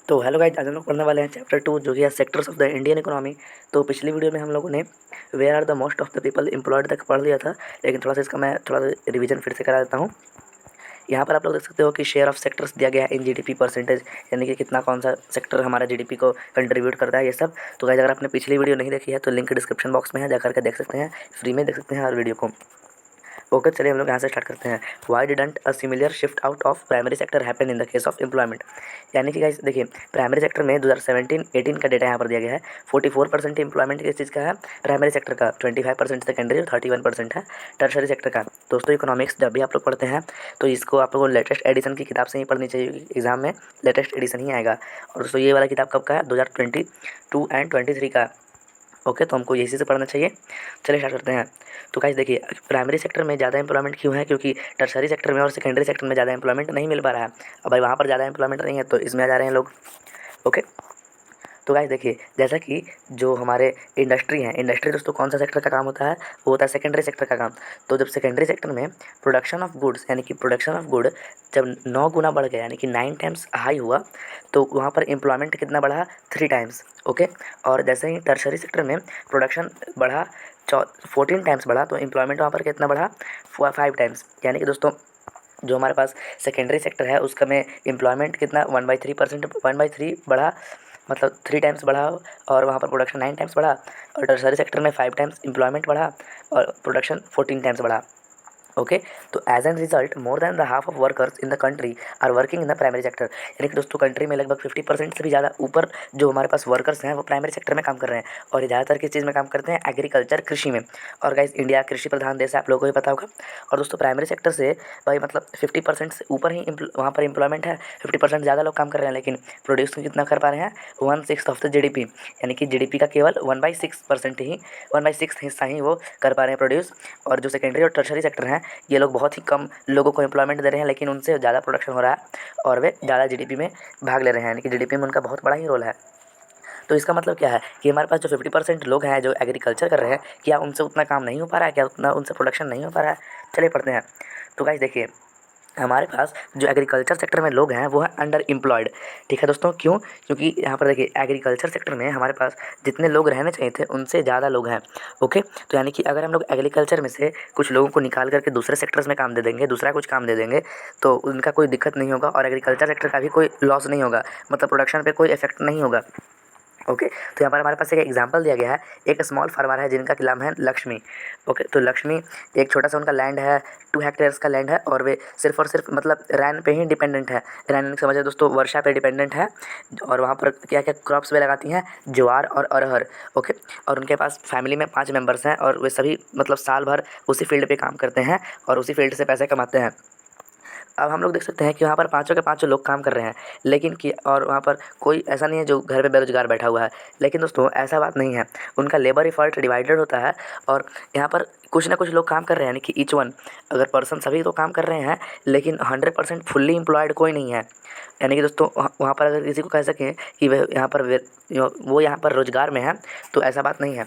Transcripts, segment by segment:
तो hello guys, आज हम लोग पढ़ने वाले हैं चैप्टर 2 जो कि है sectors of the Indian economy. तो पिछली वीडियो में हम लोगों ने where are the most of the people employed तक पढ़ लिया था, लेकिन थोड़ा सा इसका मैं थोड़ा सा रिवीजन फिर से करा देता हूँ। यहाँ पर आप लोग देख सकते हो कि शेयर ऑफ सेक्टर्स दिया गया है इन जीडीपी परसेंटेज, यानी कि कितना कौन सा सेक्टर हमारा जीडीपी को कंट्रीब्यूट करता है ये सब। तो गाइस, अगर आपने पिछली वीडियो नहीं देखी है तो लिंक डिस्क्रिप्शन बॉक्स में है, जाकर के देख सकते हैं, फ्री में देख सकते हैं हर वीडियो को। ओके, चलिए हम लोग यहाँ से स्टार्ट करते हैं। Y didn't a similar shift out of primary sector happen in the case of employment. यानी कि गाइस देखिए, प्राइमरी सेक्टर में 2017-18 का डेटा यहाँ पर दिया गया है। 44% एम्प्लॉयमेंट किस चीज़ का है? प्राइमरी सेक्टर का। 25% सेकेंडरी और 31% है टर्शरी सेक्टर का। दोस्तों, इकोनॉमिक्स जब भी आप लोग पढ़ते हैं तो इसको आप लोगों को लेटेस्ट एडिशन की किताब से ही पढ़नी चाहिए, एग्जाम में लेटेस्ट एडिशन ही आएगा। और दोस्तों, ये वाला किताब कब का है? 2022 एंड 23 का। ओके, तो हमको इसी से पढ़ना चाहिए। चलिए स्टार्ट करते हैं। तो गाइस देखिए, प्राइमरी सेक्टर में ज़्यादा एम्प्लॉयमेंट क्यों है? क्योंकि टर्शरी सेक्टर में और सेकेंडरी सेक्टर में ज़्यादा एम्प्लॉयमेंट नहीं मिल पा रहा है। अब भाई वहाँ पर ज़्यादा एम्प्लॉयमेंट नहीं है तो इसमें आ जा रहे हैं लोग। ओके, तो गाइस देखिए, जैसा कि जो हमारे इंडस्ट्री है, इंडस्ट्री दोस्तों कौन सा सेक्टर का काम होता है? वो होता है सेकेंडरी सेक्टर का काम। तो जब सेकेंडरी सेक्टर में प्रोडक्शन ऑफ गुड्स, यानी कि प्रोडक्शन ऑफ गुड जब 9 गुना बढ़ गया, यानी कि 9 टाइम्स हाई हुआ, तो वहाँ पर एम्प्लॉयमेंट कितना बढ़ा? 3 टाइम्स। ओके, और जैसे ही टर्शरी सेक्टर में प्रोडक्शन बढ़ा, 14 टाइम्स बढ़ा, तो एम्प्लॉयमेंट वहाँ पर कितना बढ़ा? 5 टाइम्स। यानी कि दोस्तों, जो हमारे पास सेकेंडरी सेक्टर है उसका में एम्प्लॉयमेंट कितना 1/3%, 1/3 बढ़ा, मतलब 3 टाइम्स बढ़ा। और वहाँ पर प्रोडक्शन 9 टाइम्स बढ़ा। और टर्शरी सेक्टर में 5 टाइम्स एम्प्लॉयमेंट बढ़ा और प्रोडक्शन 14 टाइम्स बढ़ा। ओके, तो as an result more than the half of workers in the country are working in the primary sector. यानी कि दोस्तों, कंट्री में लगभग 50% से भी ज़्यादा ऊपर जो हमारे पास वर्कर्स हैं वो प्राइमरी सेक्टर में काम कर रहे हैं। और ये ज़्यादातर किस चीज़ में काम करते हैं? एग्रीकल्चर, कृषि में। और गाइस, इंडिया कृषि प्रधान देश है, आप लोगों को भी पता होगा। और दोस्तों, प्राइमरी सेक्टर से भाई मतलब 50% से ऊपर ही वहाँ पर एम्प्लॉयमेंट है, 50% ज़्यादा लोग काम कर रहे हैं, लेकिन प्रोड्यूस कितना कर पा रहे हैं? 1/6 ऑफ द जीडीपी। यानी कि जीडीपी का केवल 1/6% ही, 1/6 हिस्सा ही वो कर पा रहे हैं प्रोड्यूस। और जो सेकेंडरी और टर्शरी सेक्टर हैं, ये लोग बहुत ही कम लोगों को एम्प्लॉयमेंट दे रहे हैं, लेकिन उनसे ज़्यादा प्रोडक्शन हो रहा है और वे ज़्यादा जीडीपी में भाग ले रहे हैं, यानी कि जीडीपी में उनका बहुत बड़ा ही रोल है। तो इसका मतलब क्या है कि हमारे पास जो 50% लोग हैं जो एग्रीकल्चर कर रहे हैं, क्या उनसे उतना काम नहीं हो पा रहा है? क्या उतना उनसे प्रोडक्शन नहीं हो पा रहा है? चलिए पढ़ते हैं। तो गाइस देखिए, हमारे पास जो एग्रीकल्चर सेक्टर में लोग हैं वो है अंडर एम्प्लॉयड। ठीक है दोस्तों, क्यों? क्योंकि यहाँ पर देखिए, एग्रीकल्चर सेक्टर में हमारे पास जितने लोग रहने चाहिए थे उनसे ज़्यादा लोग हैं। ओके, तो यानी कि अगर हम लोग एग्रीकल्चर में से कुछ लोगों को निकाल करके दूसरे सेक्टर्स में काम दे देंगे, दूसरा कुछ काम दे देंगे, तो उनका कोई दिक्कत नहीं होगा और एग्रीकल्चर सेक्टर का भी कोई लॉस नहीं होगा, मतलब प्रोडक्शन पे कोई इफेक्ट नहीं होगा। ओके, तो यहाँ पर हमारे पास एक एग्जांपल दिया गया है। एक स्मॉल फार्मर है जिनका नाम है लक्ष्मी। ओके, तो लक्ष्मी, एक छोटा सा उनका लैंड है, 2 हेक्टेयर्स का लैंड है, और वे सिर्फ और सिर्फ मतलब रैन पे ही डिपेंडेंट है। रैन समझे दोस्तों, वर्षा पे डिपेंडेंट है। और वहाँ पर क्या क्या क्रॉप्स वे लगाती हैं? ज्वार और अरहर। ओके, और उनके पास फैमिली में 5 मेंबर्स हैं और वे सभी मतलब साल भर उसी फील्ड पे काम करते हैं और उसी फील्ड से पैसे कमाते हैं। अब हम लोग देख सकते हैं कि वहाँ पर पाँचों के पाँचों लोग काम कर रहे हैं, लेकिन कि और वहाँ पर कोई ऐसा नहीं है जो घर पे बेरोजगार बैठा हुआ है। लेकिन दोस्तों, ऐसा बात नहीं है, उनका लेबर एफर्ट डिवाइडेड होता है। और यहाँ पर कुछ ना कुछ लोग काम कर रहे हैं, यानी कि ईच वन, अगर पर्सन सभी तो काम कर रहे हैं, लेकिन 100% फुल्ली एम्प्लॉयड कोई नहीं है। यानी कि दोस्तों, वहाँ पर अगर किसी को कह सकें कि वह यहाँ पर वो यहाँ पर रोजगार में है, तो ऐसा बात नहीं है।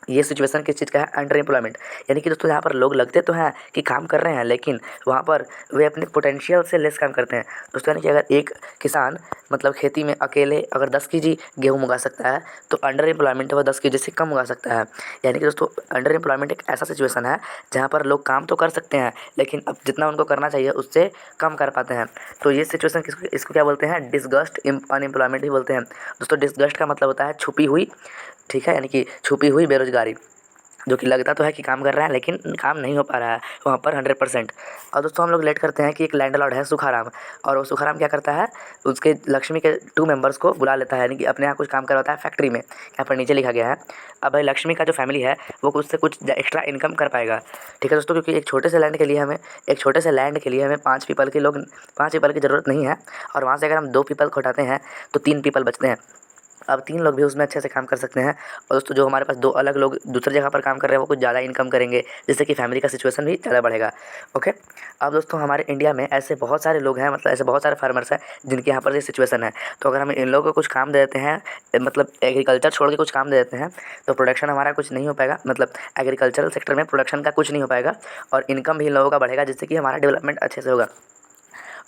ये सिचुएशन किस चीज़ का है? Under employment. यानी कि दोस्तों, यहाँ पर लोग लगते तो हैं कि काम कर रहे हैं, लेकिन वहाँ पर वे अपने पोटेंशियल से लेस काम करते हैं। दोस्तों, यानी कि अगर एक किसान मतलब खेती में अकेले अगर 10 केजी गेहूँ उगा सकता है, तो अंडर एम्प्लॉयमेंट वह 10 केजी से कम उगा सकता है। यानी कि दोस्तों, अंडर एम्प्लॉयमेंट एक ऐसा सिचुएशन है जहाँ पर लोग काम तो कर सकते हैं, लेकिन अब जितना उनको करना चाहिए उससे कम कर पाते हैं। तो ये सिचुएशन इसको क्या बोलते हैं? डिसगस्ट अनएम्प्लॉयमेंट भी बोलते हैं। दोस्तों, डिसगस्ट का मतलब होता है छुपी हुई, ठीक है, यानी कि छुपी हुई बेरोजगारी, जो कि लगता तो है कि काम कर रहा है लेकिन काम नहीं हो पा रहा है वहाँ पर 100%। और दोस्तों, हम लोग लेट करते हैं कि एक लैंडलॉर्ड है सुखाराम, और वो सुखाराम क्या करता है? उसके लक्ष्मी के 2 मेंबर्स को बुला लेता है, यानी कि अपने यहाँ कुछ काम करवाता है फैक्ट्री में। यहाँ पर नीचे लिखा गया है। अब भाई लक्ष्मी का जो फैमिली है वो उससे कुछ एक्स्ट्रा इनकम कर पाएगा। ठीक है दोस्तों, क्योंकि एक छोटे से लैंड के लिए हमें 5 पीपल की ज़रूरत नहीं है। और वहाँ से अगर हम 2 पीपल को हटाते हैं तो 3 पीपल बचते हैं। अब 3 लोग भी उसमें अच्छे से काम कर सकते हैं। और दोस्तों, जो हमारे पास 2 अलग लोग दूसरी जगह पर काम कर रहे हैं वो कुछ ज़्यादा इनकम करेंगे, जिससे कि फैमिली का सिचुएशन भी ज़्यादा बढ़ेगा। ओके, अब दोस्तों, हमारे इंडिया में ऐसे बहुत सारे लोग हैं, मतलब ऐसे बहुत सारे फार्मर्स हैं जिनके यहाँ पर ये सिचुएशन है। तो अगर हम इन लोगों को कुछ काम दे देते हैं, मतलब एग्रीकल्चर छोड़ के कुछ काम दे देते हैं, तो प्रोडक्शन हमारा कुछ नहीं हो पाएगा, मतलब एग्रीकल्चरल सेक्टर में प्रोडक्शन का कुछ नहीं हो पाएगा और इनकम भी इन लोगों का बढ़ेगा, जिससे कि हमारा डेवलपमेंट अच्छे से होगा।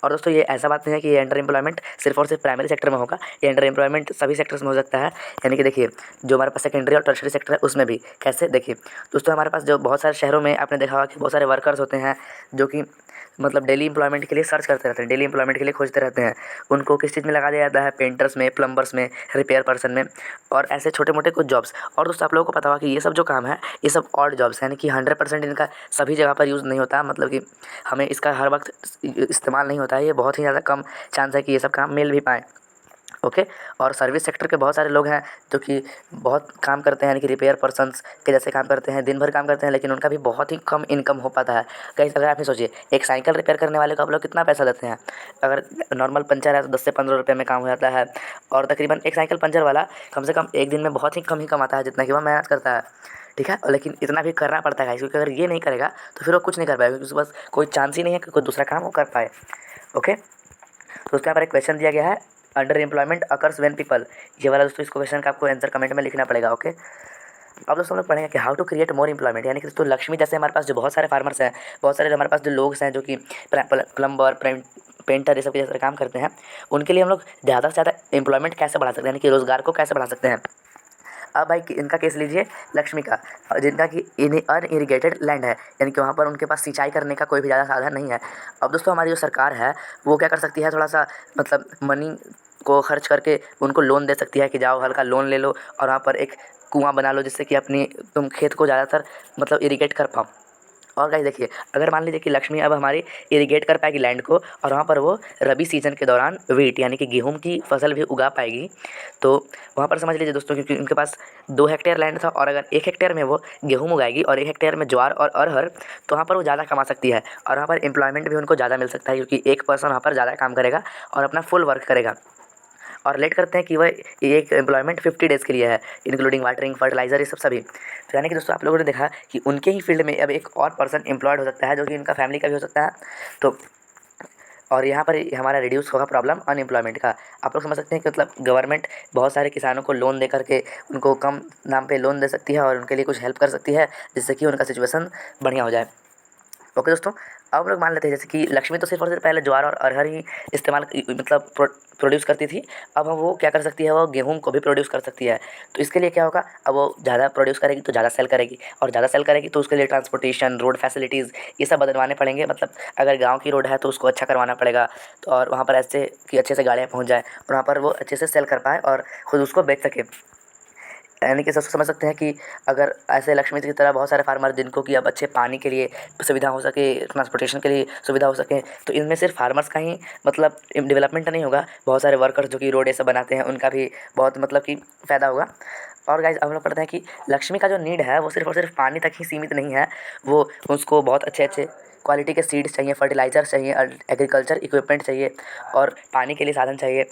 और दोस्तों ये ऐसा बात नहीं है कि ये अंडर एम्प्लॉयमेंट सिर्फ और सिर्फ प्राइमरी सेक्टर में होगा, ये अंडर एम्प्लॉयमेंट सभी सेक्टर्स में हो सकता है। यानी कि देखिए जो हमारे पास सेकेंडरी और टर्शरी सेक्टर है उसमें भी कैसे, देखिए दोस्तों हमारे पास जो बहुत सारे शहरों में आपने देखा होगा कि बहुत सारे वर्कर्स होते हैं जो कि मतलब डेली एम्प्लॉयमेंट के लिए सर्च करते रहते हैं, डेली एम्प्लॉयमेंट के लिए खोजते रहते हैं। उनको किस चीज़ में लगा दिया जाता है, पेंटर्स में, प्लम्बर्स में, रिपेयर पर्सन में और ऐसे छोटे मोटे कुछ जॉब्स। और दोस्तों आप लोगों को पता होगा कि ये सब जो काम है ये सब ऑड जॉब्स हैं, यानी कि 100% इनका सभी जगह पर यूज़ नहीं होता, मतलब कि हमें इसका हर वक्त इस्तेमाल नहीं होता है। ये बहुत ही ज़्यादा कम चांस है कि ये सब काम मिल भी पाएँ। ओके। और सर्विस सेक्टर के बहुत सारे लोग हैं जो कि बहुत काम करते हैं, यानी कि रिपेयर पर्सन्स के जैसे काम करते हैं, दिन भर काम करते हैं, लेकिन उनका भी बहुत ही कम इनकम हो पाता है। गाइस अगर आप ही सोचिए एक साइकिल रिपेयर करने वाले को आप लोग कितना पैसा देते हैं, अगर नॉर्मल पंचर है तो 10 से 15 रुपये में काम हो जाता है। और तकरीबन एक साइकिल पंचर वाला कम से कम एक दिन में बहुत ही कम ही कमाता है जितना कि वह मेहनत करता है, ठीक है। लेकिन इतना भी करना पड़ता है क्योंकि अगर ये नहीं करेगा तो फिर वो कुछ नहीं कर पाएगा, क्योंकि उसके पास कोई चांस ही नहीं है कि कोई दूसरा काम वो कर पाए। ओके। तो उसके यहाँ पर एक क्वेश्चन दिया गया है, under employment occurs when people, ये वाला दोस्तों इस क्वेश्चन का आपको आंसर कमेंट में लिखना पड़ेगा। ओके। अब दोस्तों हम लोग पढ़ेंगे कि how to create more employment, यानी कि दोस्तों लक्ष्मी जैसे हमारे पास जो बहुत सारे फार्मर्स हैं, बहुत सारे जो हमारे पास जो लोग हैं जो कि प्लम्बर, पेंटर, ये सब के जैसे काम करते हैं, उनके लिए हम लोग ज़्यादा से ज़्यादा एम्प्लॉयमेंट कैसे बढ़ा सकते हैं, यानी कि रोज़गार को कैसे बढ़ा सकते हैं। अब भाई इनका केस लीजिए, लक्ष्मी का, जिनका कि अनइरिगेटेड लैंड है, यानी कि वहाँ पर उनके पास सिंचाई करने का कोई भी ज़्यादा साधन नहीं है। अब दोस्तों हमारी जो सरकार है वो क्या कर सकती है, थोड़ा सा मतलब मनी को खर्च करके उनको लोन दे सकती है कि जाओ हल्का लोन ले लो और वहाँ पर एक कुआँ बना लो जिससे कि अपनी तुम खेत को ज़्यादातर मतलब इरिगेट कर पाओ। और गाइस देखिए अगर मान लीजिए कि लक्ष्मी अब हमारी इरिगेट कर पाएगी लैंड को और वहाँ पर वो रबी सीजन के दौरान व्हीट यानी कि गेहूं की फसल भी उगा पाएगी, तो वहाँ पर समझ लीजिए दोस्तों, क्योंकि उनके पास 2 हेक्टेयर लैंड था और अगर 1 हेक्टेयर में वो गेहूं उगाएगी और 1 हेक्टेयर में ज्वार और अरहर, तो वहाँ पर वो ज़्यादा कमा सकती है और वहाँ पर एम्प्लॉयमेंट भी उनको ज़्यादा मिल सकता है, क्योंकि एक पर्सन वहाँ पर ज़्यादा काम करेगा और अपना फुल वर्क करेगा। और लेट करते हैं कि वह एक एम्प्लॉयमेंट 50 डेज़ के लिए है, इंक्लूडिंग वाटरिंग, फर्टिलाइज़र, ये सब सभी। तो यानी कि दोस्तों आप लोगों ने देखा कि उनके ही फील्ड में अब एक और पर्सन एम्प्लॉयड हो सकता है जो कि इनका फैमिली का भी हो सकता है। तो और यहाँ पर हमारा रिड्यूस होगा प्रॉब्लम अनएम्प्लॉयमेंट का। आप लोग समझ सकते हैं कि मतलब गवर्नमेंट बहुत सारे किसानों को लोन दे करके उनको कम दाम पे लोन दे सकती है और उनके लिए कुछ हेल्प कर सकती है जिससे कि उनका सिचुएशन बढ़िया हो जाए। ओके दोस्तों, अब हम लोग मान लेते हैं जैसे कि लक्ष्मी तो सिर्फ और सिर्फ पहले ज्वार और अरहर ही इस्तेमाल मतलब प्रोड्यूस करती थी, अब हम वो क्या कर सकती है, वो गेहूं को भी प्रोड्यूस कर सकती है। तो इसके लिए क्या होगा, अब वो ज़्यादा प्रोड्यूस करेगी तो ज़्यादा सेल करेगी और ज़्यादा सेल करेगी तो उसके लिए ट्रांसपोर्टेशन, रोड फैसिलिटीज़ ये सब बदलवाने पड़ेंगे। मतलब अगर गाँव की रोड है तो उसको अच्छा करवाना पड़ेगा, तो और वहाँ पर ऐसे कि अच्छे से गाड़ियाँ पहुँच जाए और वहाँ पर वो अच्छे से सेल कर पाए और ख़ुद उसको बेच सके। यानी कि सब समझ सकते हैं कि अगर ऐसे लक्ष्मी की तरह बहुत सारे फार्मर जिनको कि अब अच्छे पानी के लिए सुविधा हो सके, ट्रांसपोर्टेशन के लिए सुविधा हो सके, तो इनमें सिर्फ फार्मर्स का ही मतलब डेवलपमेंट नहीं होगा, बहुत सारे वर्कर्स जो कि रोड ये सब बनाते हैं उनका भी बहुत मतलब कि फ़ायदा होगा। और गाइस अब हम लोग पढ़ते हैं कि लक्ष्मी का जो नीड है वो सिर्फ और सिर्फ पानी तक ही सीमित नहीं है, वो उसको बहुत अच्छे अच्छे क्वालिटी के सीड्स चाहिए, फर्टिलाइज़र चाहिए, एग्रीकल्चर इक्विपमेंट चाहिए और पानी के लिए साधन चाहिए।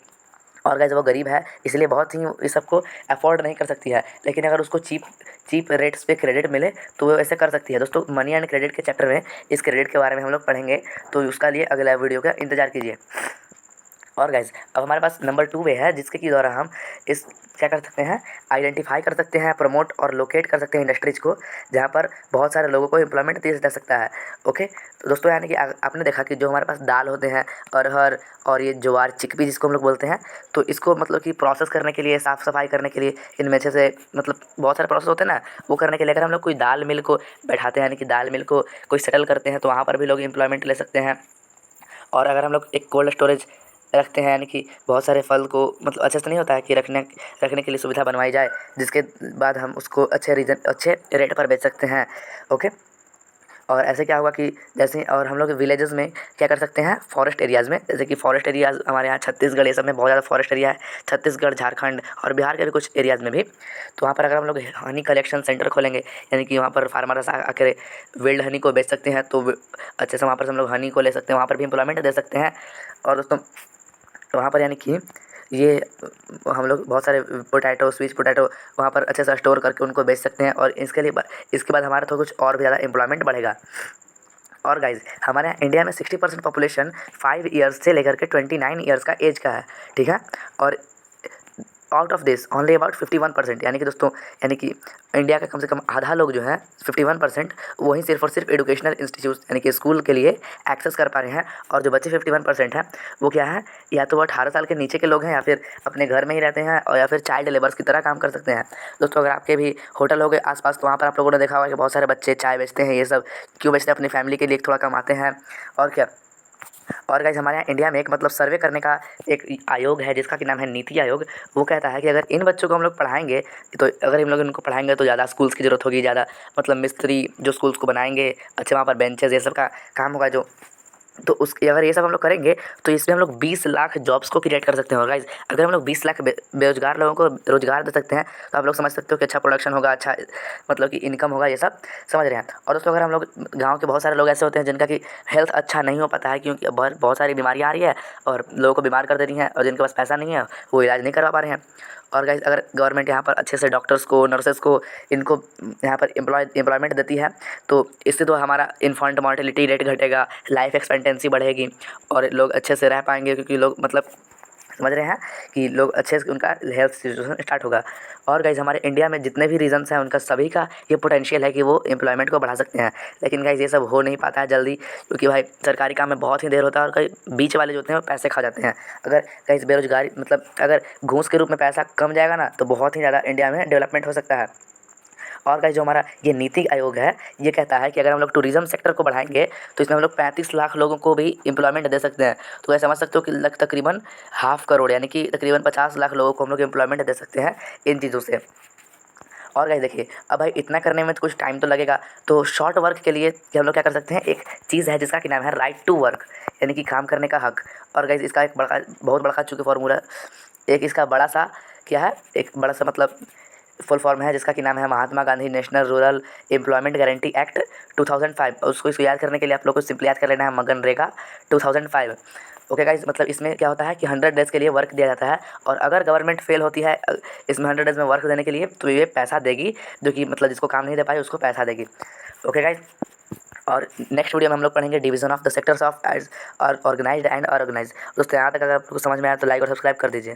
और गाइस वो गरीब है इसलिए बहुत ही इस सबको अफोर्ड नहीं कर सकती है, लेकिन अगर उसको चीप रेट्स पे क्रेडिट मिले तो वो ऐसे कर सकती है। दोस्तों मनी एंड क्रेडिट के चैप्टर में इस क्रेडिट के बारे में हम लोग पढ़ेंगे, तो उसका लिए अगला वीडियो का इंतज़ार कीजिए। और गाइस अब हमारे पास नंबर 2 वे है जिसके द्वारा हम इस क्या कर सकते हैं, आइडेंटिफाई कर सकते हैं, प्रमोट और लोकेट कर सकते हैं इंडस्ट्रीज़ को जहाँ पर बहुत सारे लोगों को एम्प्लॉयमेंट दिया जा सकता है। ओके। तो दोस्तों यानी कि आपने देखा कि जो हमारे पास दाल होते हैं, अरहर और ये ज्वार, चिकपी जिसको हम लोग बोलते हैं, तो इसको मतलब कि प्रोसेस करने के लिए, साफ़ सफाई करने के लिए, इनमें अच्छे से मतलब बहुत सारे प्रोसेस होते हैं ना, वो करने के लिए अगर हम लोग कोई दाल मिल को बैठाते हैं, यानी कि दाल मिल को कोई सेटल करते हैं, तो वहाँ पर भी लोग एम्प्लॉयमेंट ले सकते हैं। और अगर हम लोग एक कोल्ड स्टोरेज रखते हैं, यानी कि बहुत सारे फल को मतलब अच्छे से नहीं होता है कि रखने के लिए सुविधा बनवाई जाए, जिसके बाद हम उसको अच्छे रेट पर बेच सकते हैं। ओके। और ऐसे क्या होगा कि जैसे और हम लोग विलेजेस में क्या कर सकते हैं, फॉरेस्ट एरियाज़ में, जैसे कि फॉरेस्ट एरियाज़ हमारे यहाँ छत्तीसगढ़ ये सब में बहुत ज़्यादा फॉरेस्ट एरिया है, छत्तीसगढ़, झारखंड और बिहार के भी कुछ एरियाज़ में भी। तो वहाँ पर अगर हम लोग हनी कलेक्शन सेंटर खोलेंगे, यानी कि वहाँ पर फार्मर्स आकर विल्ड हनी को बेच सकते हैं, तो अच्छे से वहाँ पर हम लोग हनी को ले सकते हैं, वहाँ पर भी एम्प्लॉयमेंट दे सकते हैं। और दोस्तों वहाँ पर यानी कि ये हम लोग बहुत सारे पोटैटो, स्वीट पोटैटो वहाँ पर अच्छे से स्टोर करके उनको बेच सकते हैं और इसके बाद हमारा तो कुछ और भी ज़्यादा एम्प्लॉयमेंट बढ़ेगा। और गाइज़ हमारे यहाँ इंडिया में 60% पॉपुलेशन 5 ईयर्स से लेकर के 29 ईयर्स का एज का है, ठीक है। और out of this only about 51%, यानी कि दोस्तों, यानी कि इंडिया का कम से कम आधा लोग जो हैं 51% वही सिर्फ और सिर्फ एजुकेशनल इंस्टीट्यूट यानी कि स्कूल के लिए एक्सेस कर पा रहे हैं। और जो बच्चे 51% हैं वो क्या है, या तो वो 18 साल के नीचे के लोग हैं, या फिर अपने घर में ही रहते हैं, और या फिर चाइल्ड लेबर्स की तरह काम कर सकते हैं। दोस्तों, अगर आपके भी होटल हो गए आसपास, तो वहाँ पर आप लोगों ने देखा होगा कि बहुत सारे बच्चे चाय बेचते हैं। ये सब क्यों बेचते हैं? अपनी फैमिली के लिए थोड़ा कमाते हैं, और क्या। और गाइस, हमारे यहाँ इंडिया में एक मतलब सर्वे करने का एक आयोग है जिसका कि नाम है नीति आयोग। वो कहता है कि अगर इन बच्चों को हम लोग पढ़ाएंगे, तो अगर हम लोग इनको पढ़ाएंगे तो ज़्यादा स्कूल्स की ज़रूरत होगी, ज़्यादा मतलब मिस्त्री जो स्कूल्स को बनाएंगे, अच्छे वहाँ पर बेंचेस ये सब का काम होगा जो। तो उस अगर ये सब हम लोग करेंगे तो इसमें हम लोग 20 लाख जॉब्स को क्रिएट कर सकते हैं। और गाइस, अगर हम लोग 20 लाख बेरोजगार लोगों को रोजगार दे सकते हैं, तो आप लोग समझ सकते हो कि अच्छा प्रोडक्शन होगा, अच्छा मतलब कि इनकम होगा, ये सब समझ रहे हैं। और दोस्तों, अगर हम लोग गाँव के बहुत सारे लोग ऐसे होते हैं जिनका कि हेल्थ अच्छा नहीं हो पाता है, क्योंकि बहुत बहुत सारी बीमारियाँ आ रही है और लोगों को बीमार कर दे रही हैं, और जिनके पास पैसा नहीं है वो इलाज नहीं करवा पा रहे हैं। और गाइस, अगर गवर्नमेंट यहाँ पर अच्छे से डॉक्टर्स को, नर्सेस को, इनको यहाँ पर एम्प्लॉयमेंट देती है, तो इससे तो हमारा इन्फेंट मॉर्टेलिटी रेट घटेगा, लाइफ एक्सपेक्टेंसी बढ़ेगी, और लोग अच्छे से रह पाएंगे, क्योंकि लोग मतलब समझ रहे हैं कि लोग अच्छे से उनका हेल्थ सिचुएशन स्टार्ट होगा। और गाइस, हमारे इंडिया में जितने भी रीजन्स हैं उनका सभी का ये पोटेंशियल है कि वो एम्प्लॉयमेंट को बढ़ा सकते हैं। लेकिन गाइस, ये सब हो नहीं पाता है जल्दी, क्योंकि भाई सरकारी काम में बहुत ही देर होता है, और कई बीच वाले जो होते हैं वो पैसे खा जाते हैं। अगर गाइस बेरोजगारी मतलब अगर घूस के रूप में पैसा कम जाएगा ना, तो बहुत ही ज़्यादा इंडिया में डेवलपमेंट हो सकता है। और गाइस, जो हमारा ये नीति आयोग है, ये कहता है कि अगर हम लोग टूरिज़्म सेक्टर को बढ़ाएंगे तो इसमें हम लोग 35 लाख लोगों को भी एम्प्लॉयमेंट दे सकते हैं। तो ऐसे समझ सकते हो कि तकरीबन 500 करोड़ यानी कि तकरीबन 50 लाख लोगों को हम लोग एम्प्लॉयमेंट दे सकते हैं इन चीज़ों से। और गाइस देखिए, अब भाई इतना करने में तो कुछ टाइम तो लगेगा, तो शॉर्ट वर्क के लिए कि हम लोग क्या कर सकते हैं, एक चीज़ है जिसका कि नाम है राइट टू वर्क, यानी कि काम करने का हक। और गाइस, इसका एक बड़ा बहुत बड़ा चूँकि फॉर्मूला, एक इसका बड़ा सा क्या है, एक बड़ा सा मतलब फुल फॉर्म है जिसका कि नाम है Mahatma Gandhi national rural employment guarantee act 2005। उसको इसको याद करने के लिए आप लोग को सिंपली याद कर लेना है मनरेगा 2005। ओके गाइस, मतलब इसमें क्या होता है कि 100 डेज़ के लिए वर्क दिया जाता है, और अगर गवर्नमेंट फेल होती है इसमें 100 डेज़ में वर्क देने के लिए, तो ये पैसा देगी, जो कि मतलब जिसको काम नहीं दे पाए उसको पैसा देगी। ओके गाइस, और नेक्स्ट वीडियो में हम लोग पढ़ेंगे division of the sectors of as और ऑर्गेनाइज्ड एंड अनऑर्गेनाइज्ड। दोस्तों, यहाँ तक अगर आपको समझ में आया तो लाइक और सब्सक्राइब कर दीजिए।